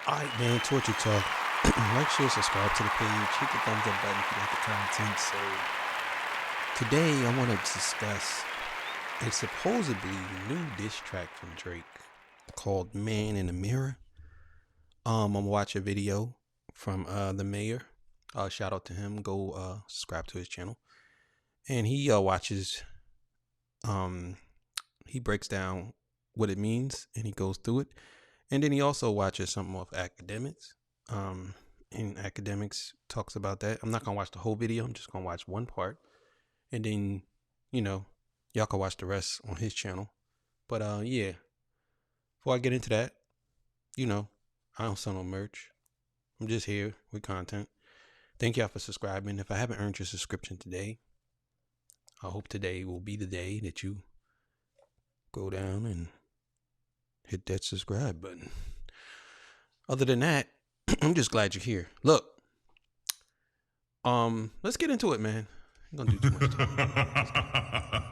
All right, man. Torture Talk. Like, share, subscribe to the page. Hit the thumbs up button if you like the content. So today I want to discuss a supposedly new diss track from Drake called "Man in the Mirror." I'm gonna watch a video from the mayor. Shout out to him. Go subscribe to his channel. And he watches. Um, he breaks down what it means and he goes through it. And then he also watches something off Akademiks. And Akademiks talks about that. I'm not gonna watch the whole video. I'm just gonna watch one part, and then you know y'all can watch the rest on his channel. But yeah. Before I get into that, you know, I don't sell no merch. I'm just here with content. Thank y'all for subscribing. If I haven't earned your subscription today, I hope today will be the day that you go down and hit that subscribe button. Other than that, I'm just glad you're here. Look, let's get into it, man. I'm gonna do too much time.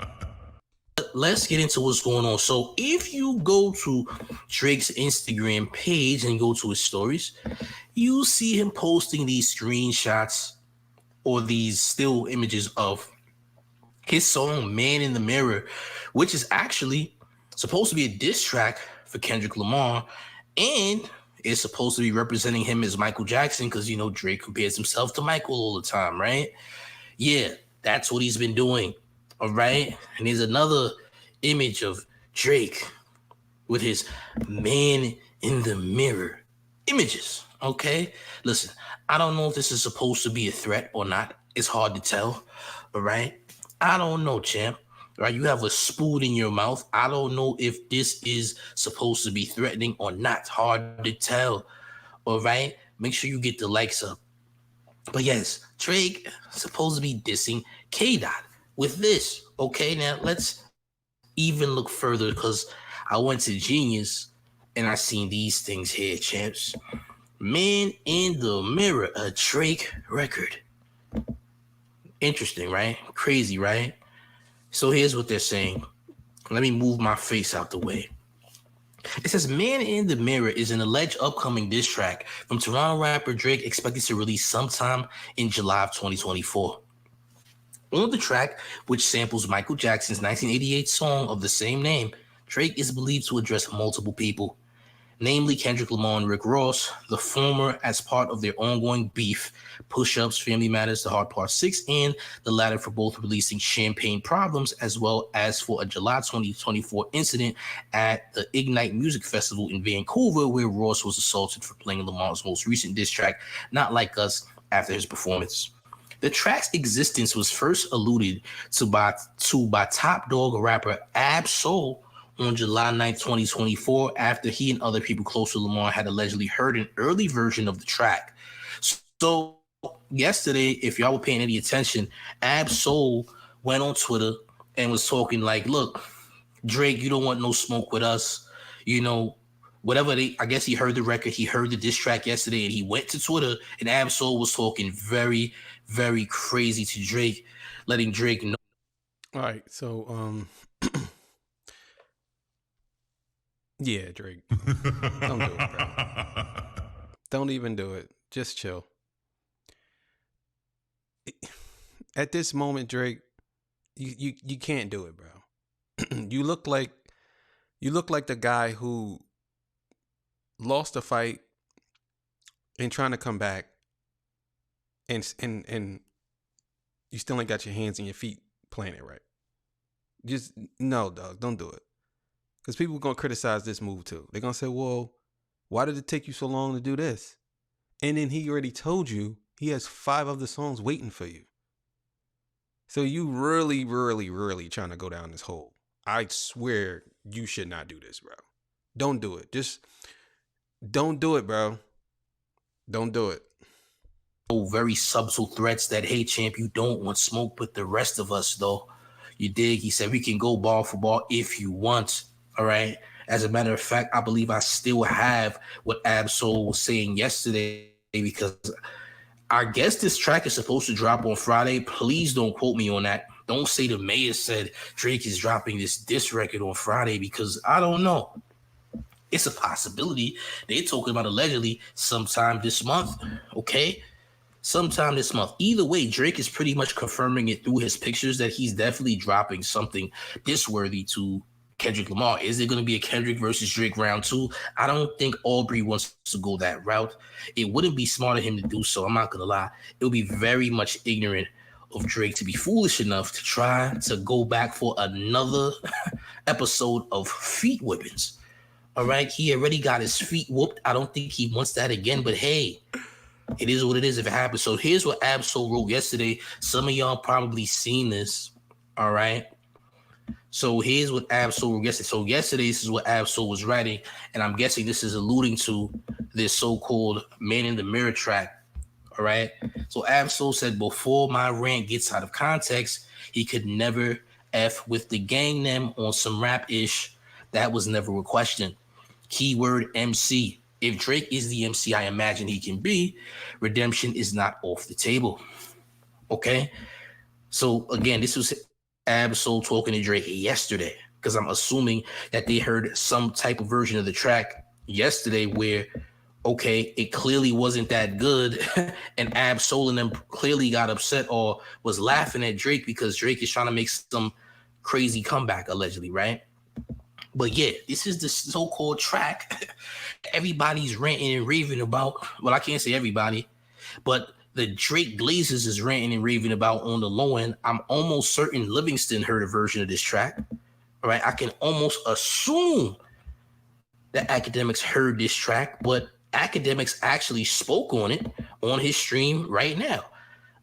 Let's get into what's going on. So if you go to Drake's Instagram page and go to his stories, you see him posting these screenshots or these still images of his song "Man in the Mirror," which is actually supposed to be a diss track for Kendrick Lamar, and it's supposed to be representing him as Michael Jackson because, you know, Drake compares himself to Michael all the time, right? Yeah, that's what he's been doing. All right. And there's another image of Drake with his "Man in the Mirror" images. Okay. Listen, I don't know if this is supposed to be a threat or not. It's hard to tell. All right. I don't know, champ. Right. You have a spoon in your mouth. I don't know if this is supposed to be threatening or not. Hard to tell. All right. Make sure you get the likes up. But yes, Drake supposed to be dissing K Dot with this. Okay, now let's even look further because I went to Genius and I seen these things here, champs. "Man in the Mirror," a Drake record. Interesting, right? Crazy, right? So here's what they're saying. Let me move my face out the way. It says "Man in the Mirror" is an alleged upcoming diss track from Toronto rapper Drake, expected to release sometime in July of 2024. On the track, which samples Michael Jackson's 1988 song of the same name, Drake is believed to address multiple people, namely Kendrick Lamar and Rick Ross, the former as part of their ongoing beef, Push-Ups, Family Matters, The Hard Part 6, and the latter for both releasing Champagne Problems, as well as for a July 2024 incident at the Ignite Music Festival in Vancouver, where Ross was assaulted for playing Lamar's most recent diss track, Not Like Us, after his performance. The track's existence was first alluded to by Top Dog rapper Ab Soul on July 9th, 2024, after he and other people close to Lamar had allegedly heard an early version of the track. So yesterday, if y'all were paying any attention, Ab Soul went on Twitter and was talking like, "Look, Drake, you don't want no smoke with us. You know, whatever I guess he heard the record, he heard the diss track yesterday, and he went to Twitter, and Ab Soul was talking very, very crazy to Drake, letting Drake know." All right, so yeah, Drake, don't do it, bro. Don't even do it. Just chill. At this moment, Drake, you can't do it, bro. you look like the guy who lost a fight and trying to come back, and you still ain't got your hands and your feet playing it right. Just no, dog, don't do it. Because people are gonna criticize this move too. They're gonna say, "Well, why did it take you so long to do this?" And then he already told you he has 5 other songs waiting for you. So you really, really, really trying to go down this hole. I swear you should not do this, bro. Don't do it. Just don't do it, bro. Don't do it. very subtle threats that, "Hey, champ, you don't want smoke with the rest of us, though." You dig? He said, "We can go ball for ball if you want." All right. As a matter of fact, I believe I still have what Ab Soul was saying yesterday, because I guess this track is supposed to drop on Friday. Please don't quote me on that. Don't say the mayor said Drake is dropping this diss record on Friday, because I don't know. It's a possibility. They're talking about allegedly sometime this month. Okay. Sometime this month. Either way, Drake is pretty much confirming it through his pictures that he's definitely dropping something this worthy to Kendrick Lamar. Is it going to be a Kendrick versus Drake round 2? I don't think Aubrey wants to go that route. It wouldn't be smart of him to do so. I'm not going to lie. It would be very much ignorant of Drake to be foolish enough to try to go back for another episode of feet whippings. All right. He already got his feet whooped. I don't think he wants that again, but hey, it is what it is if it happens. So here's what Absol wrote yesterday. Some of y'all probably seen this. All right. So here's what Absol wrote yesterday. So yesterday, this is what Absol was writing. And I'm guessing this is alluding to this so-called Man in the Mirror track. All right. So Absol said, before my rant gets out of context, he could never F with the gang them on some rap-ish. That was never a question. Keyword MC. If Drake is the MC I imagine he can be, redemption is not off the table. Okay? So, again, this was Absol talking to Drake yesterday, because I'm assuming that they heard some type of version of the track yesterday where, okay, it clearly wasn't that good, and Absol and them clearly got upset or was laughing at Drake because Drake is trying to make some crazy comeback, allegedly, right? But yeah, this is the so-called track everybody's ranting and raving about. Well, I can't say everybody, but the Drake Glazers is ranting and raving about on the low end. I'm almost certain Livingston heard a version of this track. All right, I can almost assume that Akademiks heard this track, but Akademiks actually spoke on it on his stream right now.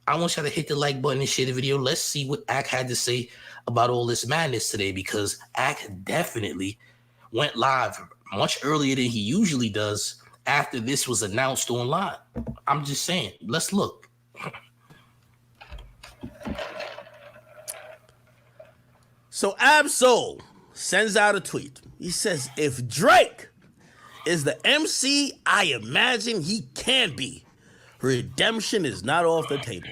I want y'all to hit the like button and share the video. Let's see what Ak had to say about all this madness today, because Ak definitely went live much earlier than he usually does after this was announced online. I'm just saying, let's look. So Absol sends out a tweet. He says, if Drake is the MC I imagine he can be, redemption is not off the table.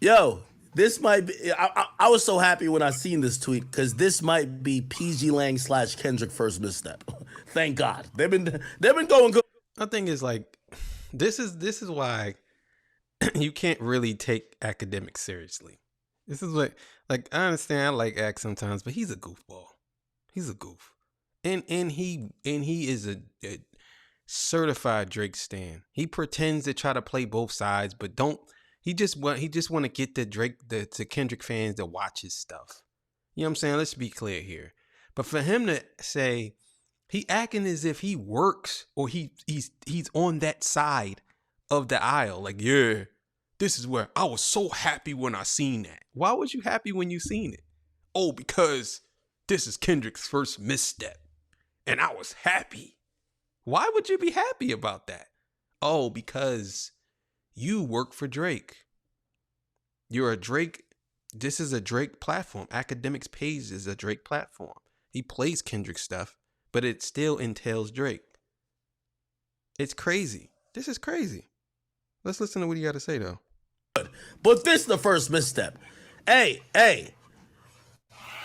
Yo, this might be, I was so happy when I seen this tweet, because this might be PG Lang / Kendrick first misstep. Thank God. They've been going good. My thing is, like, this is why you can't really take Akademiks seriously. This is what, like, I understand I like Ak sometimes, but he's a goofball. He's a goof. And he is a certified Drake stan. He pretends to try to play both sides, but don't. He just want to get the Kendrick fans to watch his stuff. You know what I'm saying? Let's be clear here. But for him to say he acting as if he works or he's on that side of the aisle, like, yeah, this is where I was so happy when I seen that. Why was you happy when you seen it? Oh, because this is Kendrick's first misstep, and I was happy. Why would you be happy about that? Oh, because you work for Drake. You're a Drake. This is a Drake platform. Akademiks page is a Drake platform. He plays Kendrick stuff, but it still entails Drake. It's crazy. This is crazy. Let's listen to what you got to say, though. But this is the first misstep. Hey,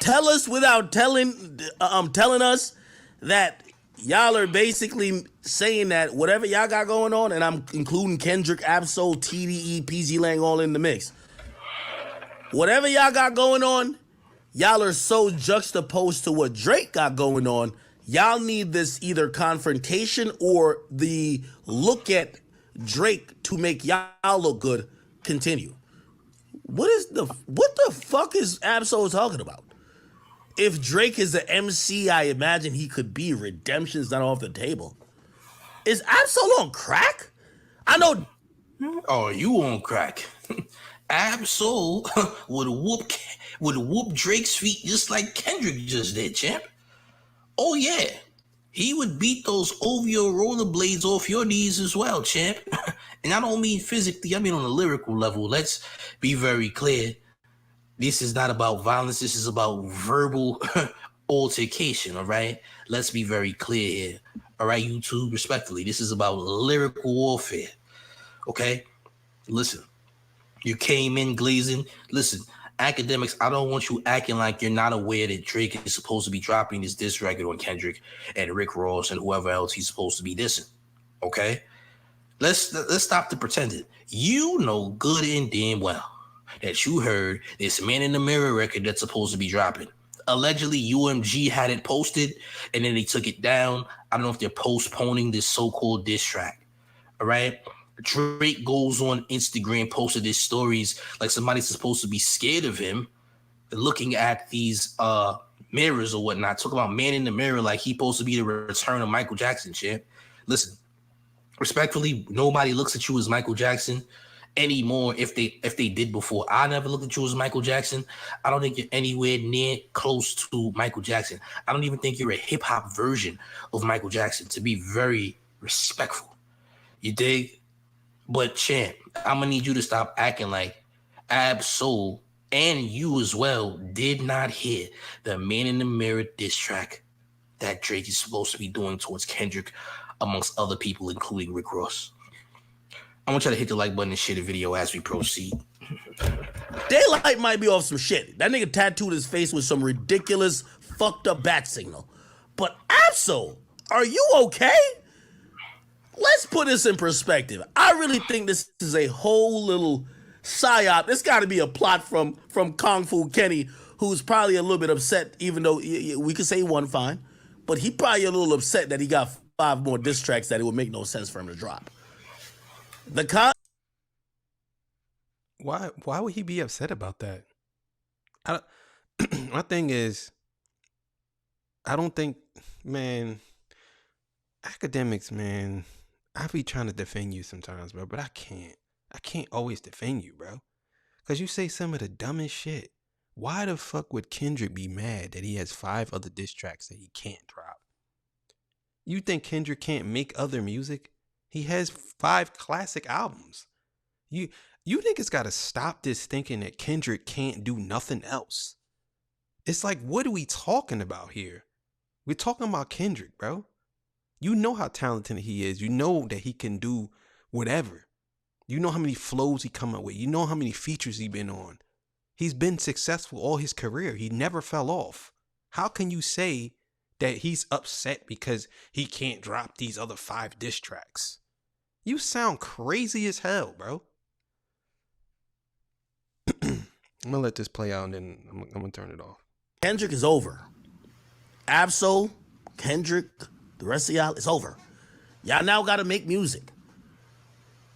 tell us without telling us that y'all are basically saying that whatever y'all got going on, and I'm including Kendrick, Absol, TDE, PG Lang all in the mix. Whatever y'all got going on, y'all are so juxtaposed to what Drake got going on. Y'all need this either confrontation or the look at Drake to make y'all look good continue. What the fuck is Absol talking about? If Drake is the MC I imagine he could be, redemption's not off the table. Is Absol on crack? I know. Oh, you on crack. Absol would whoop Drake's feet just like Kendrick just did, champ. Oh yeah. He would beat those OVO rollerblades off your knees as well, champ. And I don't mean physically, I mean on a lyrical level. Let's be very clear. This is not about violence. This is about verbal altercation, all right? Let's be very clear here. All right, YouTube, respectfully. This is about lyrical warfare, okay? Listen, you came in glazing. Listen, Academics, I don't want you acting like you're not aware that Drake is supposed to be dropping this diss record on Kendrick and Rick Ross and whoever else he's supposed to be dissing. Okay? Let's stop the pretending. You know good and damn well that you heard this Man in the Mirror record that's supposed to be dropping. Allegedly, UMG had it posted and then they took it down. I don't know if they're postponing this so-called diss track. All right? Drake goes on Instagram, posted his stories like somebody's supposed to be scared of him, looking at these mirrors or whatnot, talking about Man in the Mirror like he's supposed to be the return of Michael Jackson, champ. Listen, respectfully, nobody looks at you as Michael Jackson anymore if they did before. I never looked at you as Michael Jackson. I don't think you're anywhere near close to Michael Jackson. I don't even think you're a hip-hop version of Michael Jackson, to be very respectful. You dig? But champ, I'm gonna need you to stop acting like Ab-Soul and you as well did not hear the Man in the Mirror diss track that Drake is supposed to be doing towards Kendrick, amongst other people, including Rick Ross. I want you to hit the like button and share the video as we proceed. Daylight might be off some shit. That nigga tattooed his face with some ridiculous fucked up bat signal. But Ab-Soul, are you okay? Let's put this in perspective. I really think this is a whole little psyop. This got to be a plot from Kung Fu Kenny, who's probably a little bit upset, even though we could say he won fine. But he probably a little upset that he got 5 more diss tracks that it would make no sense for him to drop. Why would he be upset about that? My thing is, I don't think, man, Akademiks, man, I be trying to defend you sometimes, bro, but I can't. I can't always defend you, bro. Because you say some of the dumbest shit. Why the fuck would Kendrick be mad that he has 5 other diss tracks that he can't drop? You think Kendrick can't make other music? He has 5 classic albums. You niggas gotta stop this thinking that Kendrick can't do nothing else. It's like, what are we talking about here? We're talking about Kendrick, bro. You know how talented he is. You know that he can do whatever. You know how many flows he come up with. You know how many features he been on. He's been successful all his career. He never fell off. How can you say that he's upset because he can't drop these other 5 diss tracks? You sound crazy as hell, bro. I'm gonna let this play out and then I'm gonna turn it off. Kendrick is over. Ab-Soul, Kendrick, the rest of y'all, it's over. Y'all now got to make music.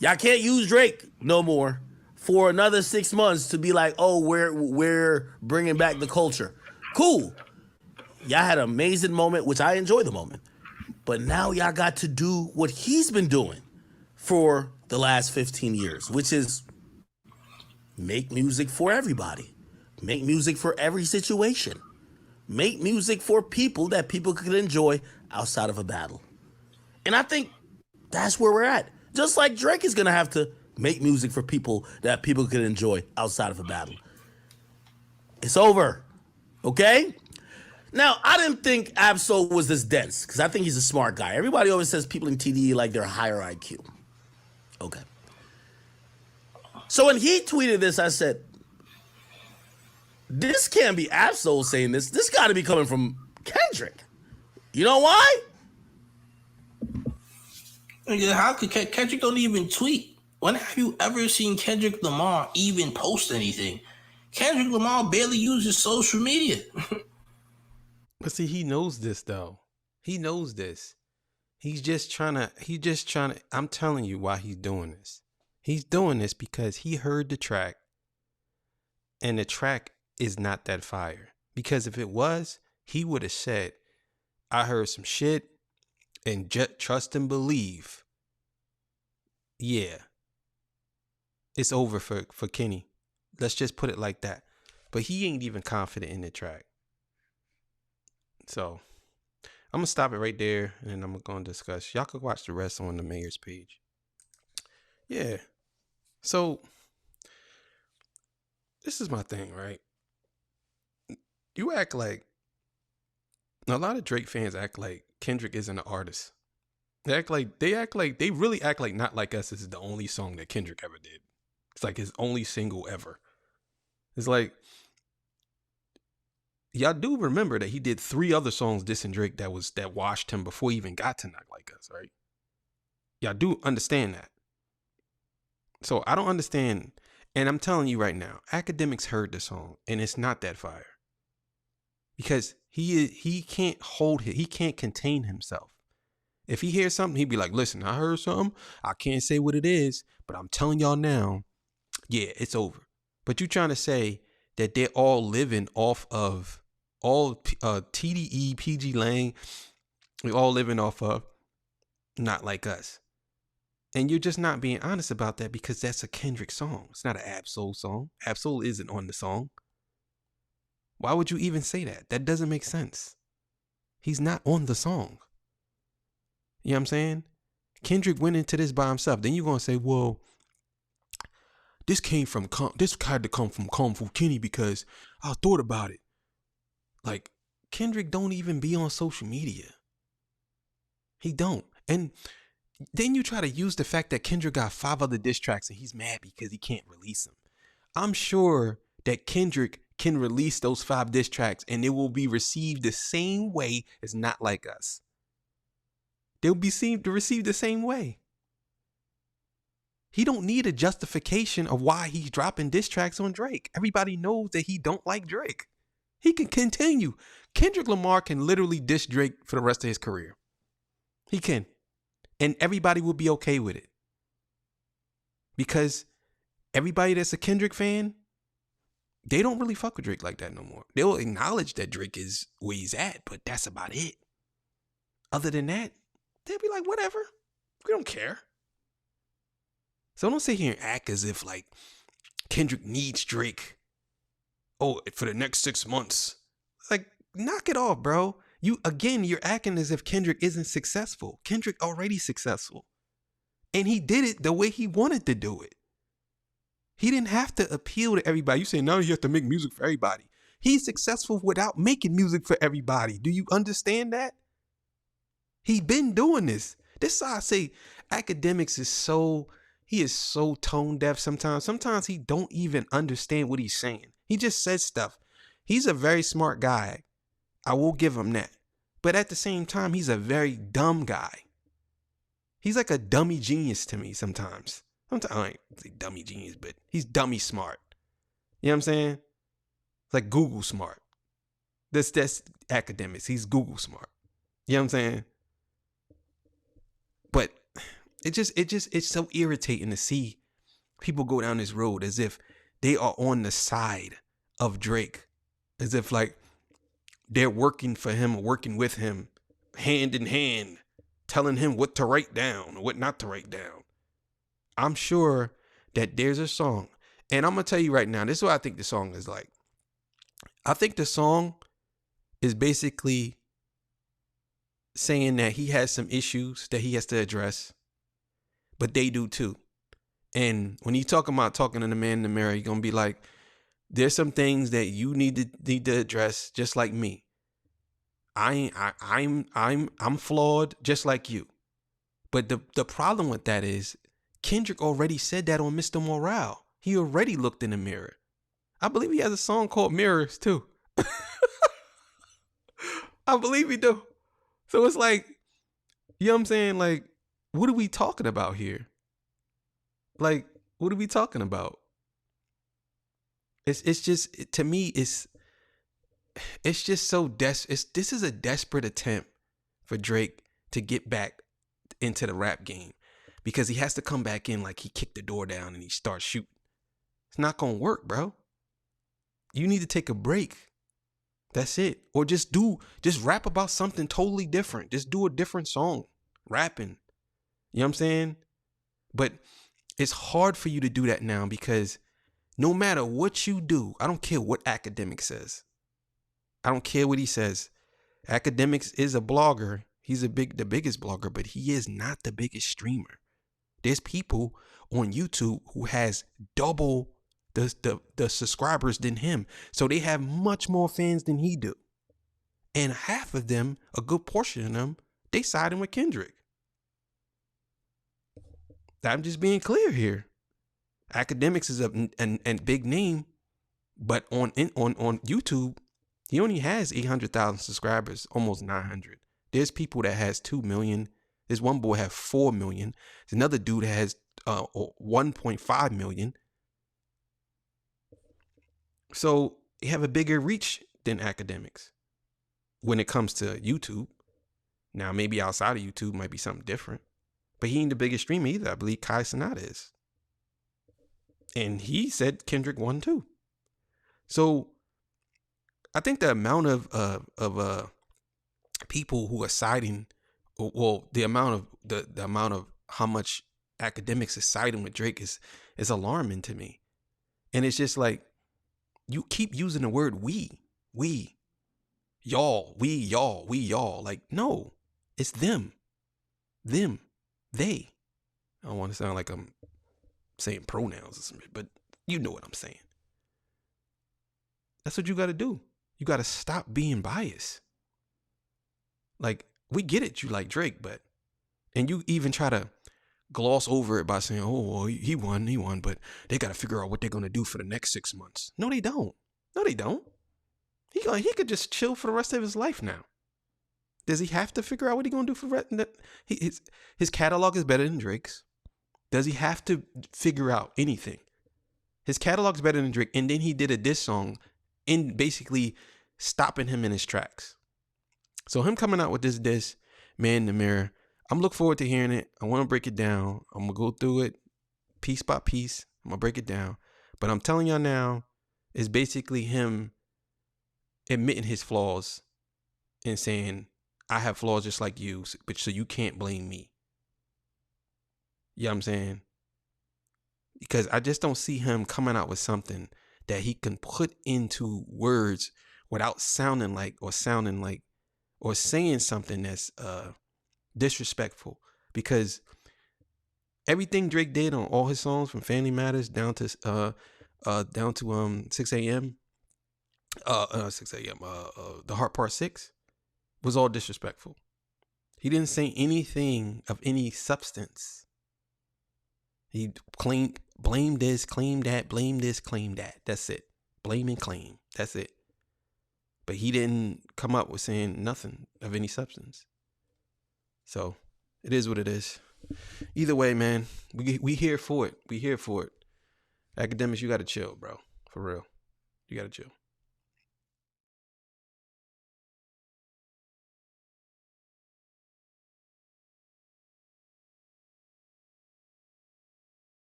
Y'all can't use Drake no more for another 6 months to be like, oh, we're bringing back the culture. Cool. Y'all had an amazing moment, which I enjoy the moment. But now y'all got to do what he's been doing for the last 15 years, which is make music for everybody. Make music for every situation. Make music for people that people could enjoy outside of a battle. And I think that's where we're at. Just like Drake is going to have to make music for people that people could enjoy outside of a battle. It's over. Okay? Now, I didn't think Ab-Soul was this dense because I think he's a smart guy. Everybody always says people in TDE like they're higher IQ. Okay. So when he tweeted this, I said, this can't be Ab-Soul saying this. This got to be coming from Kendrick. You know why? How could Kendrick don't even tweet? When have you ever seen Kendrick Lamar even post anything? Kendrick Lamar barely uses social media. But see, he knows this though. He knows this. He's just trying to, I'm telling you why he's doing this. He's doing this because he heard the track and the track is not that fire. Because if it was, he would have said, I heard some shit and just trust and believe. Yeah. It's over for Kenny. Let's just put it like that. But he ain't even confident in the track. So I'm going to stop it right there and then I'm going to discuss. Y'all could watch the rest on the mayor's page. Yeah. So this is my thing, right? You act like, a lot of Drake fans act like Kendrick isn't an artist. They really act like Not Like Us is the only song that Kendrick ever did. It's like his only single ever. It's like, y'all do remember that he did 3 other songs dissing Drake that washed him before he even got to Not Like Us, right? Y'all do understand that. So I don't understand. And I'm telling you right now, Akademiks heard the song and it's not that fire. Because he can't contain himself. If he hears something, he'd be like, listen, I heard something. I can't say what it is, but I'm telling y'all now, yeah, it's over. But you trying to say that they're all living off of TDE, PG Lang, we all living off of Not Like Us. And you're just not being honest about that because that's a Kendrick song. It's not an Ab-Soul song. Ab-Soul isn't on the song. Why would you even say that? That doesn't make sense. He's not on the song. You know what I'm saying? Kendrick went into this by himself. Then you're going to say, well, this had to come from Kung Fu Kenny because I thought about it. Like, Kendrick don't even be on social media. He don't. And then you try to use the fact that Kendrick got 5 other diss tracks and he's mad because he can't release them. I'm sure that Kendrick can release those 5 diss tracks and it will be received the same way as Not Like Us. They'll be received the same way. He don't need a justification of why he's dropping diss tracks on Drake. Everybody knows that he don't like Drake. He can continue. Kendrick Lamar can literally diss Drake for the rest of his career. He can. And everybody will be okay with it. Because everybody that's a Kendrick fan, they don't really fuck with Drake like that no more. They'll acknowledge that Drake is where he's at, but that's about it. Other than that, they'll be like, whatever. We don't care. So don't sit here and act as if like Kendrick needs Drake. Oh, for the next 6 months. Like, knock it off, bro. You're acting as if Kendrick isn't successful. Kendrick already successful. And he did it the way he wanted to do it. He didn't have to appeal to everybody. You say now you have to make music for everybody. He's successful without making music for everybody. Do you understand that? He's been doing this. This is why I say Akademiks is so tone deaf sometimes. Sometimes he don't even understand what he's saying. He just says stuff. He's a very smart guy. I will give him that. But at the same time, he's a very dumb guy. He's like a dummy genius to me sometimes. Sometimes I ain't say dummy genius, but he's dummy smart. You know what I'm saying? Like Google smart. That's Akademiks. He's Google smart. You know what I'm saying? But it's so irritating to see people go down this road as if they are on the side of Drake. As if like they're working for him or working with him hand in hand, telling him what to write down or what not to write down. I'm sure that there's a song, and I'm going to tell you right now, this is what I think the song is like. I think the song is basically saying that he has some issues that he has to address, but they do too. And when you talking about talking to the man in the mirror, you're going to be like, there's some things that you need to address just like me. I'm flawed just like you. But the problem with that is Kendrick already said that on Mr. Morale. He already looked in the mirror. I believe he has a song called Mirrors too. I believe he do. So it's like, you know what I'm saying? Like, what are we talking about here? Like, what are we talking about? It's just, to me, it's just so this is a desperate attempt for Drake to get back into the rap game because he has to come back in like he kicked the door down and he starts shooting. It's not going to work, bro. You need to take a break. That's it. Or just rap about something totally different. Just do a different song, rapping. You know what I'm saying? But it's hard for you to do that now because no matter what you do, I don't care what Akademiks says. I don't care what he says. Akademiks is a blogger. He's the biggest blogger, but he is not the biggest streamer. There's people on YouTube who has double the subscribers than him. So they have much more fans than he do. And half of them, a good portion of them, they siding with Kendrick. I'm just being clear here. Akademiks is a big name, But on YouTube, he only has 800,000 subscribers, almost 900. There's people that has 2 million. There's one boy have 4 million. There's another dude that has 1.5 million. So he have a bigger reach than Akademiks when it comes to YouTube. Now, maybe outside of YouTube might be something different. But he ain't the biggest streamer either. I believe Kai Cenat is. And he said Kendrick won too. So I think the amount of people who are siding, well, the amount of how much Akademiks is siding with Drake is alarming to me. And it's just like, you keep using the word we, y'all, we, y'all. Like, no, it's them, they. I don't want to sound like I'm saying pronouns or something, but you know what I'm saying. That's what you got to do. You got to stop being biased. Like, we get it, you like Drake, and you even try to gloss over it by saying, oh, well, he won, but they got to figure out what they're going to do for the next 6 months. No, they don't. He could just chill for the rest of his life now. Does he have to figure out what he's going to do for the rest? His catalog is better than Drake's. Does he have to figure out anything? His catalog's better than Drake, and then he did a diss song in basically stopping him in his tracks. So him coming out with this diss, Man in the Mirror, I'm looking forward to hearing it. I want to break it down. I'm going to go through it piece by piece. I'm going to break it down. But I'm telling y'all now, it's basically him admitting his flaws and saying, I have flaws just like you, but so you can't blame me. You know what I'm saying? Because I just don't see him coming out with something that he can put into words without sounding like or saying something that's disrespectful. Because everything Drake did on all his songs, from Family Matters down to 6 a.m. 6 a.m. The Heart Part 6 was all disrespectful. He didn't say anything of any substance. He blame this, claim that, blame this, claim that. That's it. Blame and claim. That's it. But he didn't come up with saying nothing of any substance. So it is what it is. Either way, man, we here for it. We here for it. Akademiks, you got to chill, bro. For real. You got to chill.